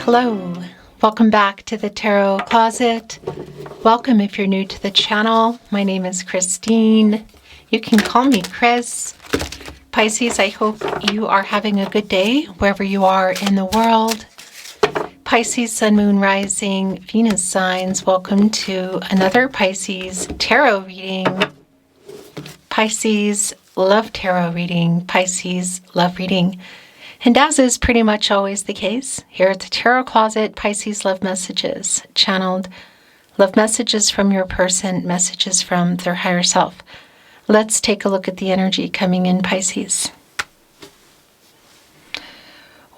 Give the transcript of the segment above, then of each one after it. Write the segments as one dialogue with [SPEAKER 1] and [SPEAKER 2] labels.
[SPEAKER 1] Hello, welcome back to the Tarot Closet. Welcome if you're new to the channel. My name is Christine. You can call me Chris. Pisces, I hope you are having a good day wherever you are in the world. Pisces, Sun, Moon, Rising, Venus signs, welcome to another Pisces tarot reading. Pisces, love tarot reading. Pisces, love reading. And as is pretty much always the case, here at the Tarot Closet, Pisces love messages, channeled love messages from your person, messages from their higher self. Let's take a look at the energy coming in, Pisces.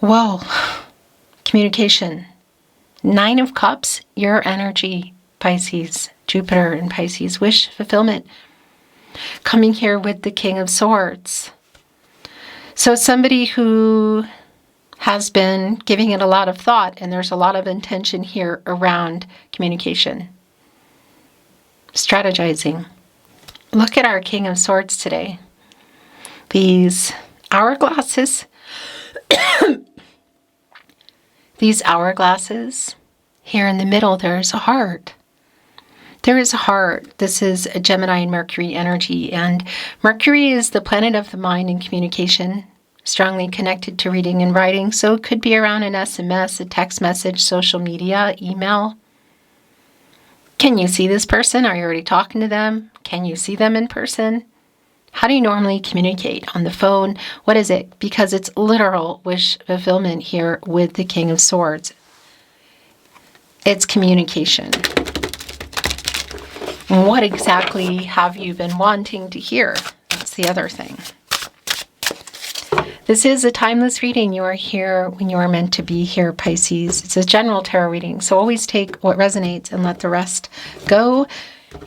[SPEAKER 1] Whoa, communication. 9 of Cups, your energy, Pisces, Jupiter and Pisces, wish fulfillment. Coming here with the King of Swords. So somebody who has been giving it a lot of thought, and there's a lot of intention here around communication. Strategizing. Look at our King of Swords today. These hourglasses. These hourglasses. Here in the middle, there's a heart. There is a heart. This is a Gemini and Mercury energy, and Mercury is the planet of the mind and communication, strongly connected to reading and writing, so it could be around an SMS, a text message, social media, email. Can you see this person? Are you already talking to them? Can you see them in person? How do you normally communicate? On the phone? What is it? Because it's literal wish fulfillment here with the King of Swords. It's communication. What exactly have you been wanting to hear? That's the other thing. This is a timeless reading. You are here when you are meant to be here, Pisces. It's a general tarot reading, so always take what resonates and let the rest go.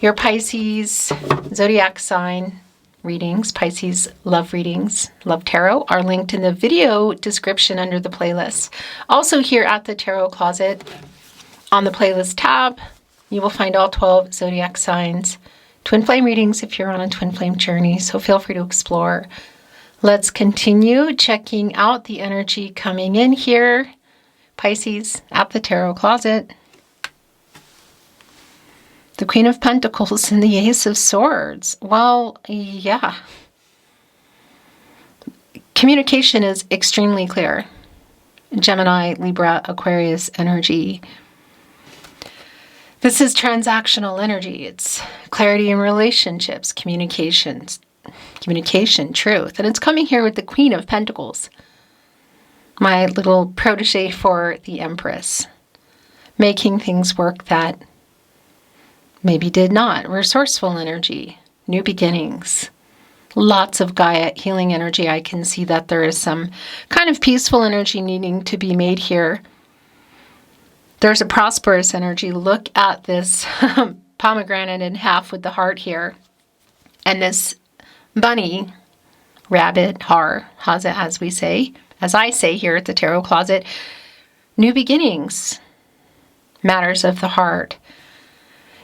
[SPEAKER 1] Your Pisces Zodiac sign readings, Pisces love readings, love tarot, are linked in the video description under the playlist. Also here at the Tarot Closet, on the playlist tab, you will find all 12 zodiac signs, twin flame readings if you're on a twin flame journey, so feel free to explore. Let's continue checking out the energy coming in here, Pisces, at the Tarot Closet. The Queen of Pentacles and the Ace of Swords. Well, yeah. Communication is extremely clear. Gemini, Libra, Aquarius energy. This is transactional energy. It's clarity in relationships, communication, truth. And it's coming here with the Queen of Pentacles, my little protege for the Empress, making things work that maybe did not. Resourceful energy, new beginnings, lots of Gaia healing energy. I can see that there is some kind of peaceful energy needing to be made here. There's a prosperous energy. Look at this pomegranate in half with the heart here. And this bunny, rabbit, haza, as we say, as I say here at the Tarot Closet, new beginnings, matters of the heart.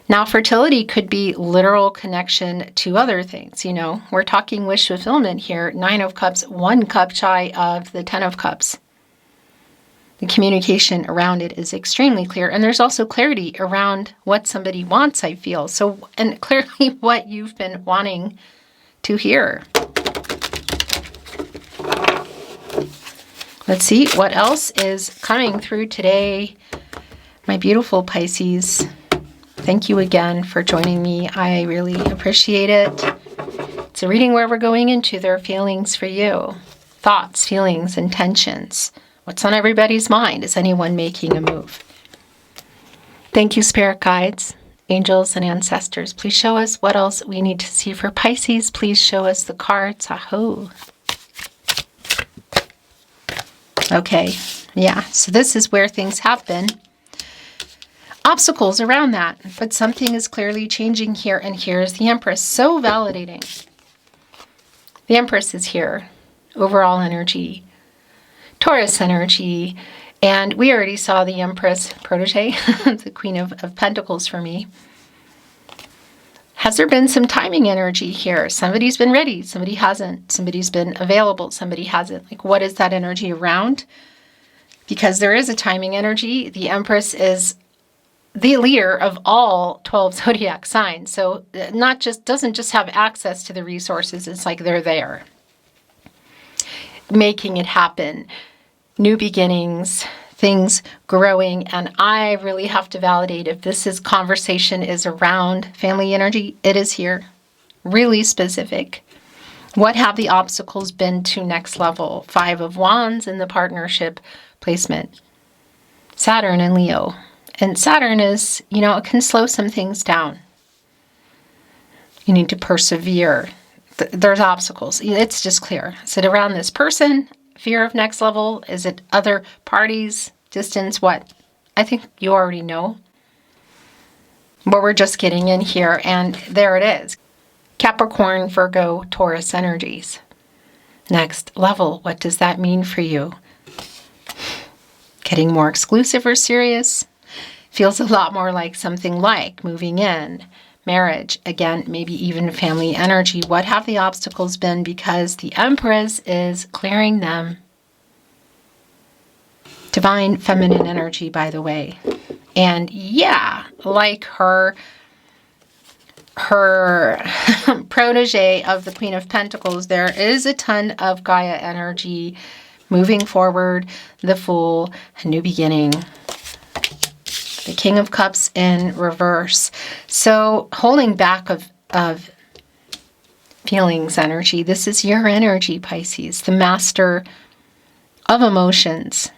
[SPEAKER 1] Now, fertility could be literal connection to other things. You know, we're talking wish fulfillment here. 9 of Cups, 1 cup shy of the 10 of Cups. The communication around it is extremely clear. And there's also clarity around what somebody wants, I feel. So, and clearly what you've been wanting to hear. Let's see what else is coming through today. My beautiful Pisces, thank you again for joining me. I really appreciate it. It's a reading where we're going into their feelings for you. Thoughts, feelings, intentions. What's on everybody's mind? Is anyone making a move? Thank you, spirit guides, angels, and ancestors. Please show us what else we need to see for Pisces. Please show us the cards. Aho. Okay, yeah, so this is where things have been. Obstacles around that, but something is clearly changing here, and here is the Empress. So validating. The Empress is here. Overall energy. Taurus energy, and we already saw the Empress protege, the Queen of Pentacles for me. Has there been some timing energy here? Somebody's been ready, somebody hasn't. Somebody's been available, somebody hasn't. Like, what is that energy around? because there is a timing energy. The Empress is the leader of all 12 zodiac signs. So doesn't just have access to the resources. It's like they're there, making it happen. New beginnings, things growing. And I really have to validate if this conversation is around family energy. It is here. Really specific. What have the obstacles been to next level? 5 of Wands in the partnership placement. Saturn and Leo. And Saturn is, it can slow some things down. You need to persevere. There's obstacles. It's just clear. Is it around this person? Fear of next level? Is it other parties? Distance? What? I think you already know. But we're just getting in here, and there it is. Capricorn, Virgo, Taurus energies. Next level. What does that mean for you? Getting more exclusive or serious? Feels a lot more like something like moving in, marriage, again, maybe even family energy. What have the obstacles been? Because the Empress is clearing them. Divine feminine energy, by the way. And yeah, like her protege of the Queen of Pentacles, there is a ton of Gaia energy moving forward, the Fool, a new beginning. The King of Cups in reverse. So holding back of feelings energy. This is your energy, Pisces, the master of emotions.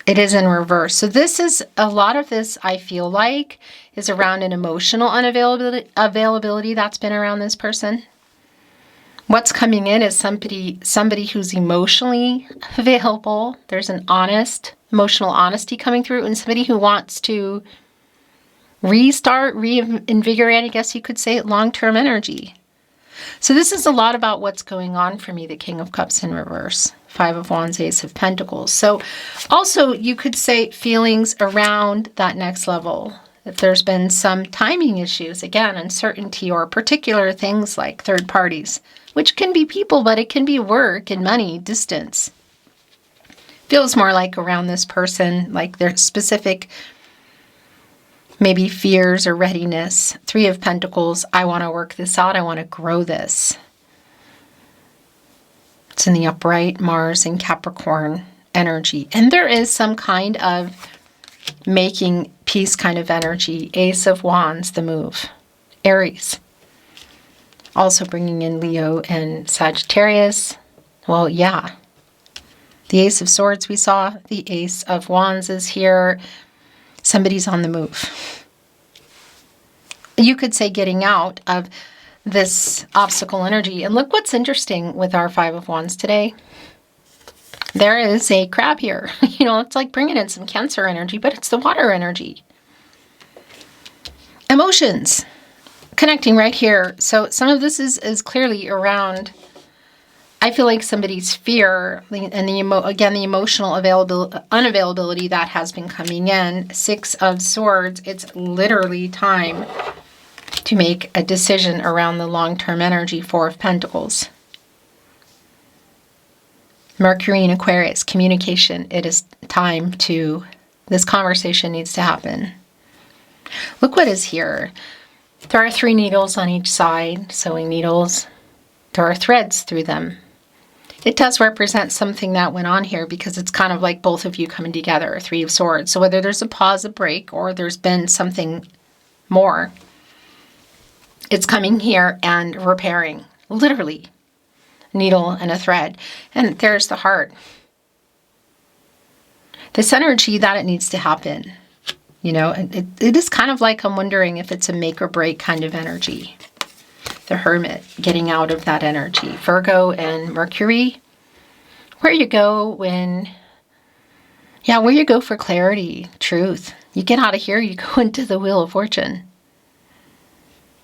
[SPEAKER 1] It is in reverse. So this is, a lot of this, I feel like, is around an emotional unavailability that's been around this person. What's coming in is somebody who's emotionally available. There's an emotional honesty coming through, and somebody who wants to restart, reinvigorate, I guess you could say, long-term energy. So this is a lot about what's going on for me, the King of Cups in reverse, 5 of Wands, Ace of Pentacles. So also you could say feelings around that next level. If there's been some timing issues, again, uncertainty or particular things like third parties, which can be people, but it can be work and money, distance. Feels more like around this person, like their specific maybe fears or readiness. 3 of Pentacles, I want to work this out. I want to grow this. It's in the upright, Mars and Capricorn energy. And there is some kind of making peace kind of energy. Ace of Wands, the move. Aries. Also bringing in Leo and Sagittarius. Well, yeah. The Ace of Swords we saw. The Ace of Wands is here. Somebody's on the move. You could say getting out of this obstacle energy. And look what's interesting with our 5 of Wands today. There is a crab here. It's like bringing in some Cancer energy, but it's the water energy. Emotions. Connecting right here. So some of this is clearly around, I feel like somebody's fear and the emotional unavailability that has been coming in. 6 of Swords. It's literally time to make a decision around the long-term energy. 4 of Pentacles. Mercury in Aquarius, communication. It is time to, this conversation needs to happen. Look what is here. There are 3 needles on each side, sewing needles. There are threads through them. It does represent something that went on here because it's kind of like both of you coming together, 3 of Swords. So whether there's a pause, a break, or there's been something more, it's coming here and repairing, literally. Needle and a thread. And there's the heart. This energy that it needs to happen. It is kind of like I'm wondering if it's a make or break kind of energy. The Hermit, getting out of that energy. Virgo and Mercury. Where you go for clarity, truth. You get out of here, you go into the Wheel of Fortune.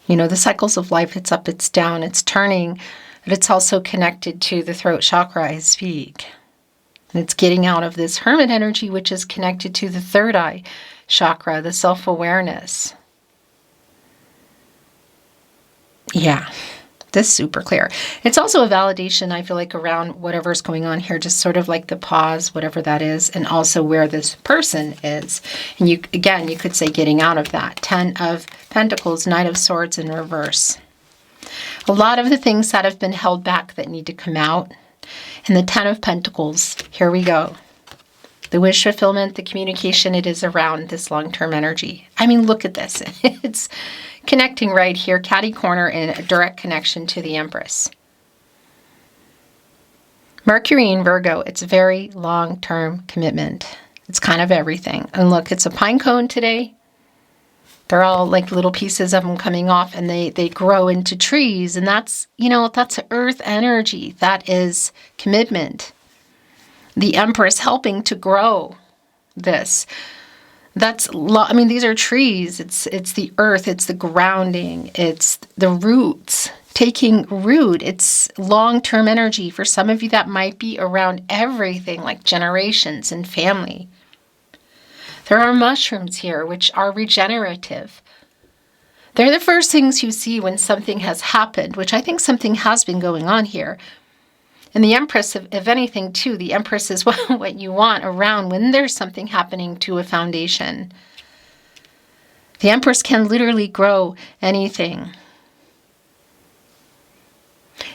[SPEAKER 1] The cycles of life, it's up, it's down, it's turning. But it's also connected to the throat chakra, I speak. And it's getting out of this Hermit energy, which is connected to the third eye chakra, the self-awareness. Yeah. This is super clear. It's also a validation, I feel like, around whatever's going on here, just sort of like the pause, whatever that is, and also where this person is. And you, again, you could say getting out of that. 10 of Pentacles, Knight of Swords in reverse. A lot of the things that have been held back that need to come out. And the 10 of Pentacles, here we go. The wish fulfillment, the communication, it is around this long-term energy. I mean, look at this. It's connecting right here, catty corner, in a direct connection to the Empress. Mercury in Virgo, it's a very long-term commitment. It's kind of everything. And look, it's a pine cone today. They're all like little pieces of them coming off, and they grow into trees. And that's, you know, that's earth energy. That is commitment. The Empress helping to grow this. That's, I mean, these are trees. It's the earth. It's the grounding. It's the roots. Taking root. It's long-term energy. For some of you, that might be around everything, like generations and family. There are mushrooms here, which are regenerative. They're the first things you see when something has happened, which I think something has been going on here. And the Empress, if anything, too, the Empress is what you want around when there's something happening to a foundation. The Empress can literally grow anything.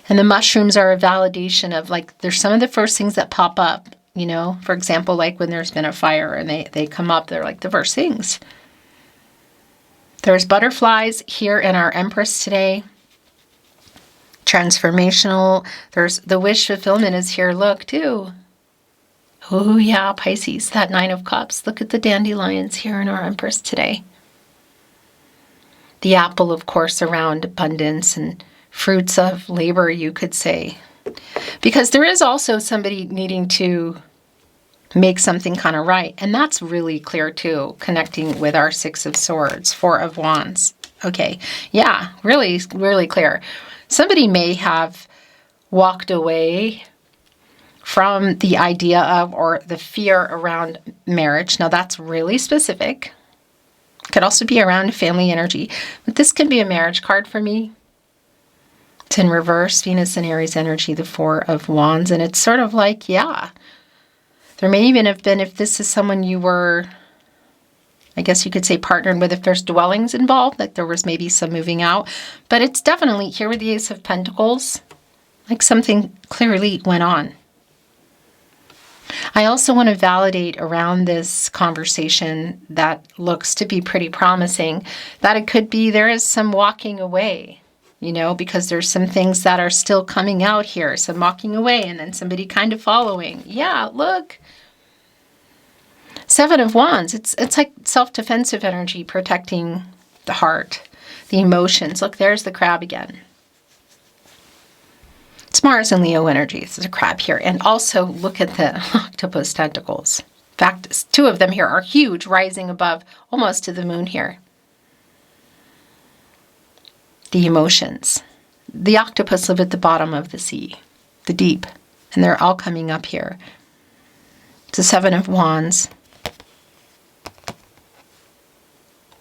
[SPEAKER 1] And the mushrooms are a validation of, like, there's some of the first things that pop up, you know. For example, like when there's been a fire and they come up, they're like the first things. There's butterflies here in our Empress today. Transformational. There's the wish fulfillment is here. Look, too. Oh, yeah, Pisces, that 9 of Cups. Look at the dandelions here in our Empress today. The apple, of course, around abundance and fruits of labor, you could say. Because there is also somebody needing to make something kind of right. And that's really clear, too, connecting with our 6 of Swords, 4 of Wands. Okay, yeah, really, really clear. Somebody may have walked away from the idea of, or the fear around marriage. Now that's really specific. Could also be around family energy. But this can be a marriage card for me. It's in reverse, Venus and Aries energy, the 4 of Wands. And it's sort of like, yeah. There may even have been, if this is someone you were, I guess you could say, partnered with, if there's dwellings involved, like there was maybe some moving out. But it's definitely here with the Ace of Pentacles, like something clearly went on. I also want to validate around this conversation that looks to be pretty promising, that it could be there is some walking away, you know, because there's some things that are still coming out here, some walking away and then somebody kind of following. Yeah, look. 7 of Wands, it's like self-defensive energy, protecting the heart, the emotions. Look, there's the crab again. It's Mars and Leo energy. This is a crab here. And also look at the octopus tentacles. In fact, 2 of them here are huge, rising above almost to the moon here. The emotions. The octopus live at the bottom of the sea, the deep, and they're all coming up here. It's a 7 of Wands.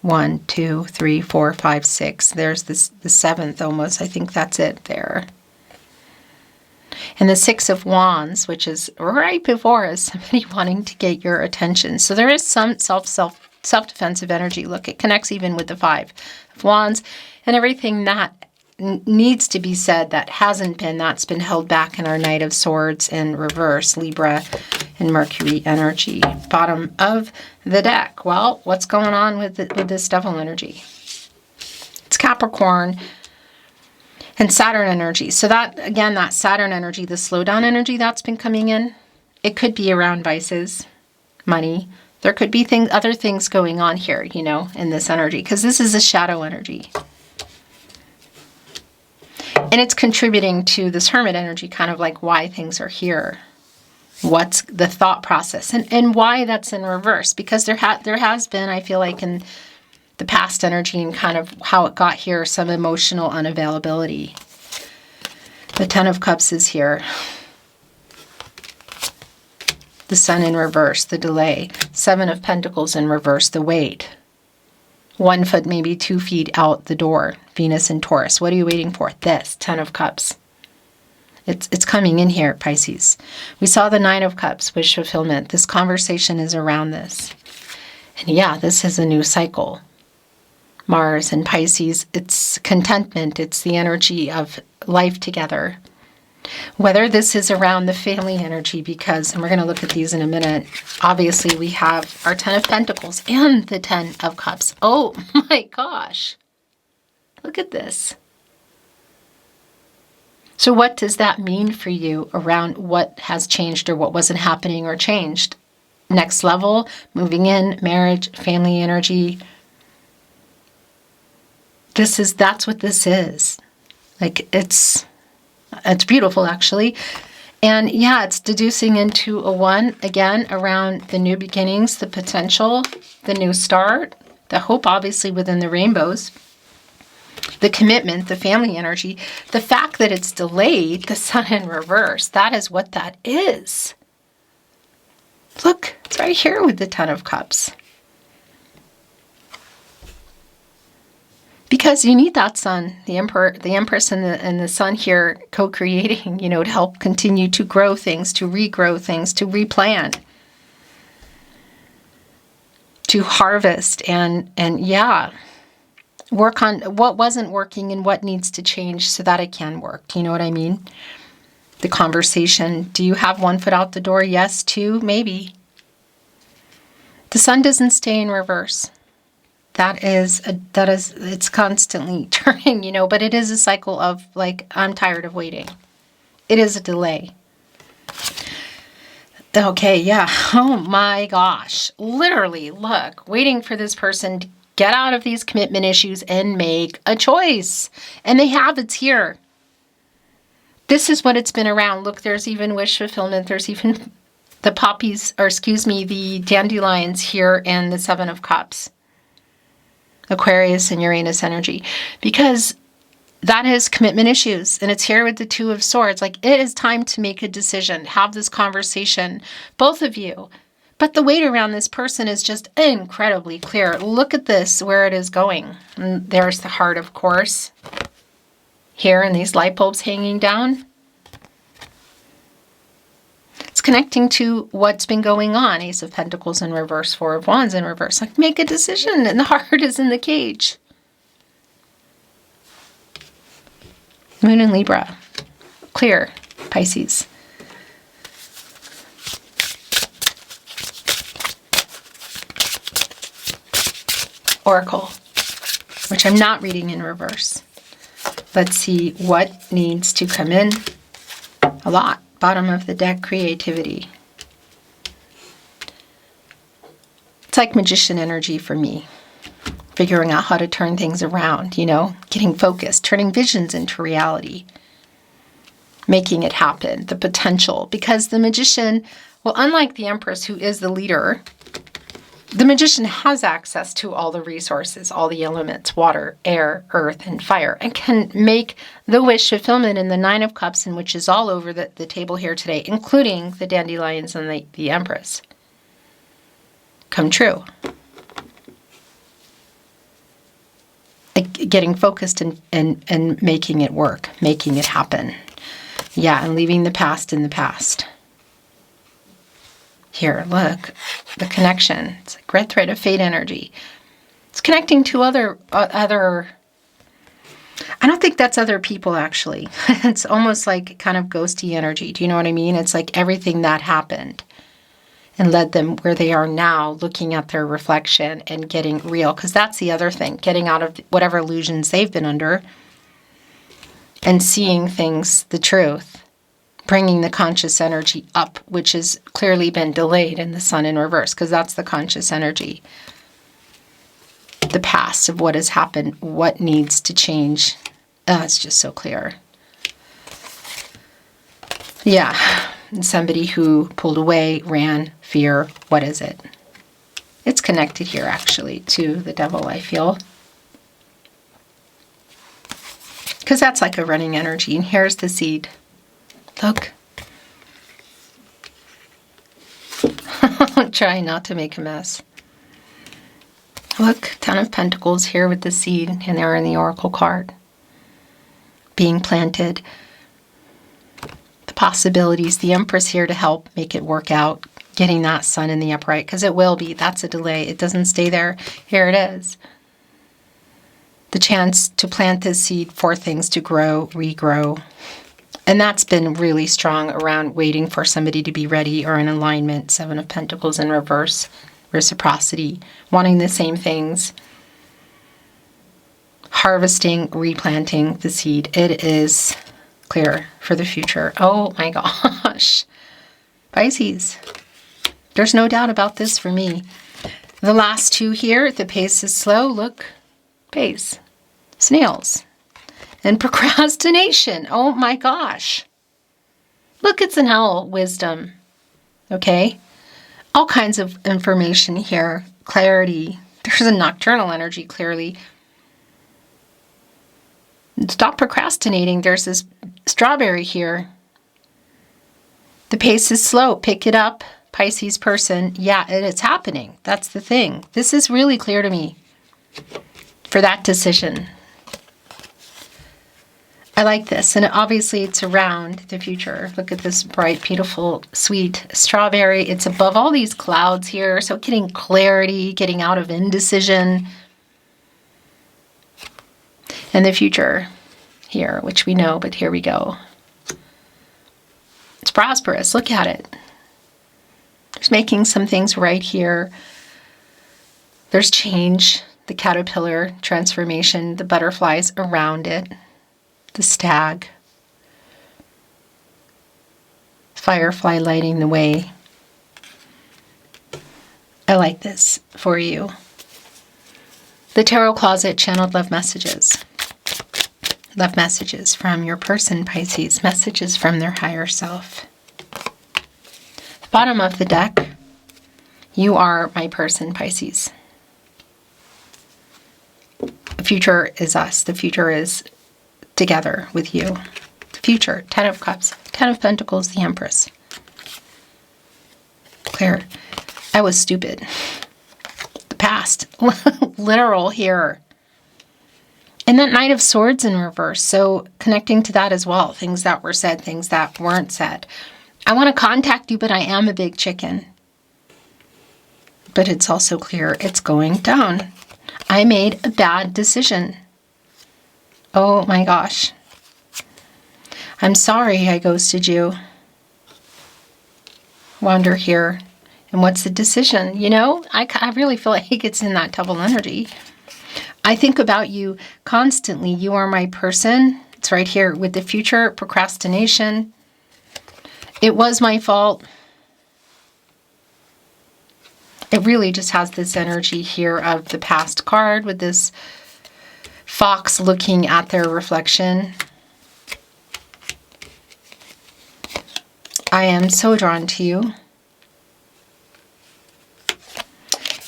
[SPEAKER 1] 1, 2, 3, 4, 5, 6. There's the 7th almost. I think that's it there. And the 6 of Wands, which is right before us, somebody wanting to get your attention. So there is some self-defensive energy. Look, it connects even with the 5 of Wands and everything that needs to be said that hasn't been, that's been held back in our Knight of Swords in reverse, Libra and Mercury energy. Bottom of the deck. Well, what's going on with this devil energy? It's Capricorn and Saturn energy. So that, again, that Saturn energy, the slowdown energy that's been coming in, it could be around vices, money. There could be other things going on here, you know, in this energy, because this is a shadow energy. And it's contributing to this Hermit energy, kind of like why things are here. What's the thought process and why that's in reverse? Because there has been, I feel like, in the past energy and kind of how it got here, some emotional unavailability. The 10 of Cups is here. The Sun in reverse, the delay. 7 of Pentacles in reverse, the wait. 1 foot, maybe 2 feet out the door. Venus in Taurus. What are you waiting for? This 10 of Cups. It's coming in here, Pisces. We saw the 9 of Cups, wish fulfillment. This conversation is around this. And yeah, this is a new cycle. Mars and Pisces, it's contentment. It's the energy of life together. Whether this is around the family energy, because, and we're going to look at these in a minute, obviously we have our 10 of Pentacles and the 10 of Cups. Oh my gosh. Look at this. So what does that mean for you around what has changed or what wasn't happening or changed? Next level, moving in, marriage, family energy. That's what this is. Like, it's beautiful, actually. And yeah, it's deducing into a 1, again, around the new beginnings, the potential, the new start, the hope, obviously, within the rainbows, the commitment, the family energy, the fact that it's delayed, the sun in reverse. That is what that is. Look, it's right here with the 10 of Cups. Because you need that sun, the Emperor, the Empress, and the sun here co-creating, to help continue to grow things, to regrow things, to replan, to harvest, and yeah, work on what wasn't working and what needs to change so that it can work. Do you know what I mean? The conversation. Do you have 1 foot out the door? Yes, 2, maybe. The sun doesn't stay in reverse. It's constantly turning, but it is a cycle of, like, I'm tired of waiting. It is a delay. Okay, yeah. Oh my gosh. Literally, look, waiting for this person to get out of these commitment issues and make a choice. And they have, it's here. This is what it's been around. Look, there's even wish fulfillment. There's even the poppies, the dandelions here, and the 7 of Cups. Aquarius and Uranus energy, because that is commitment issues, and it's here with the 2 of Swords. Like, it is time to make a decision, have this conversation, both of you. But the weight around this person is just incredibly clear. Look at this, where it is going. And there's the heart, of course, here, and these light bulbs hanging down. It's connecting to what's been going on. Ace of Pentacles in reverse, 4 of Wands in reverse. Like, make a decision, and the heart is in the cage. Moon in Libra. Clear, Pisces. Oracle, which I'm not reading in reverse. Let's see what needs to come in. A lot. Bottom of the deck, creativity. It's like magician energy for me. Figuring out how to turn things around, getting focused, turning visions into reality. Making it happen, the potential. Because the magician, well, unlike the Empress, who is the leader, the magician has access to all the resources, all the elements, water, air, earth, and fire, and can make the wish fulfillment in the 9 of Cups, and which is all over the table here today, including the dandelions and the Empress, come true. Like, getting focused and making it work, making it happen. Yeah, and leaving the past in the past. Here, look, the connection. It's like red thread of fate energy. It's connecting to other. I don't think that's other people, actually. It's almost like kind of ghosty energy. Do you know what I mean? It's like everything that happened and led them where they are now, looking at their reflection and getting real. Because that's the other thing, getting out of whatever illusions they've been under and seeing things, the truth. Bringing the conscious energy up, which has clearly been delayed in the sun in reverse, because that's the conscious energy. The past of what has happened, what needs to change. It's just so clear. Yeah, and somebody who pulled away, ran, fear, what is it? It's connected here, actually, to the devil, I feel. Because that's like a running energy, and here's the seed. Look. Try not to make a mess. Look, Ten of Pentacles here with the seed, and they're in the Oracle card. Being planted. The possibilities. The Empress here to help make it work out. Getting that sun in the upright, because it will be. That's a delay. It doesn't stay there. Here it is. The chance to plant this seed for things to grow, regrow. And that's been really strong around waiting for somebody to be ready or in alignment. Seven of Pentacles in reverse. Reciprocity. Wanting the same things. Harvesting, replanting the seed. It is clear for the future. Oh my gosh. Pisces. There's no doubt about this for me. The last two here, the pace is slow. Look, pace. Snails. And procrastination. Oh my gosh. Look, it's an owl. Wisdom. Okay? All kinds of information here. Clarity. There's a nocturnal energy, clearly. Stop procrastinating. There's this strawberry here. The pace is slow. Pick it up. Pisces person, yeah, it's happening. That's the thing. This is really clear to me for that decision. I like this. And obviously it's around the future. Look at this bright, beautiful, sweet strawberry. It's above all these clouds here. So getting clarity, getting out of indecision. And the future here, which we know, but here we go. It's prosperous. Look at it. There's making some things right here. There's change, the caterpillar, transformation, the butterflies around it, the stag, firefly lighting the way. I like this for you. The Tarot Closet channeled love messages. Love messages from your person, Pisces. Messages from their higher self. Bottom of the deck, you are my person, Pisces. The future is us. The future is together with you. The future, Ten of Cups, Ten of Pentacles, the Empress. Clear. I was stupid. The past. Literal here. And that Knight of Swords in reverse. So connecting to that as well. Things that were said, things that weren't said. I want to contact you, but I am a big chicken. But it's also clear it's going down. I made a bad decision. Oh my gosh. I'm sorry I ghosted you. Wander here. And what's the decision? You know, I really feel like it's in that double energy. I think about you constantly. You are my person. It's right here with the future, procrastination. It was my fault. It really just has this energy here of the past card with this fox looking at their reflection. I am so drawn to you.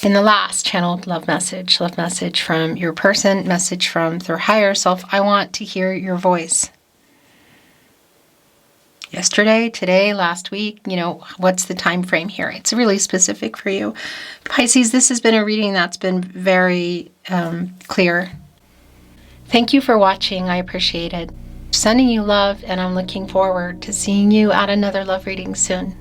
[SPEAKER 1] In the last channeled love message from your person, message from their higher self. I want to hear your voice. Yesterday, today, last week, you know, what's the time frame here? It's really specific for you. Pisces, this has been a reading that's been very clear. Thank you for watching. I appreciate it. Sending you love, and I'm looking forward to seeing you at another love reading soon.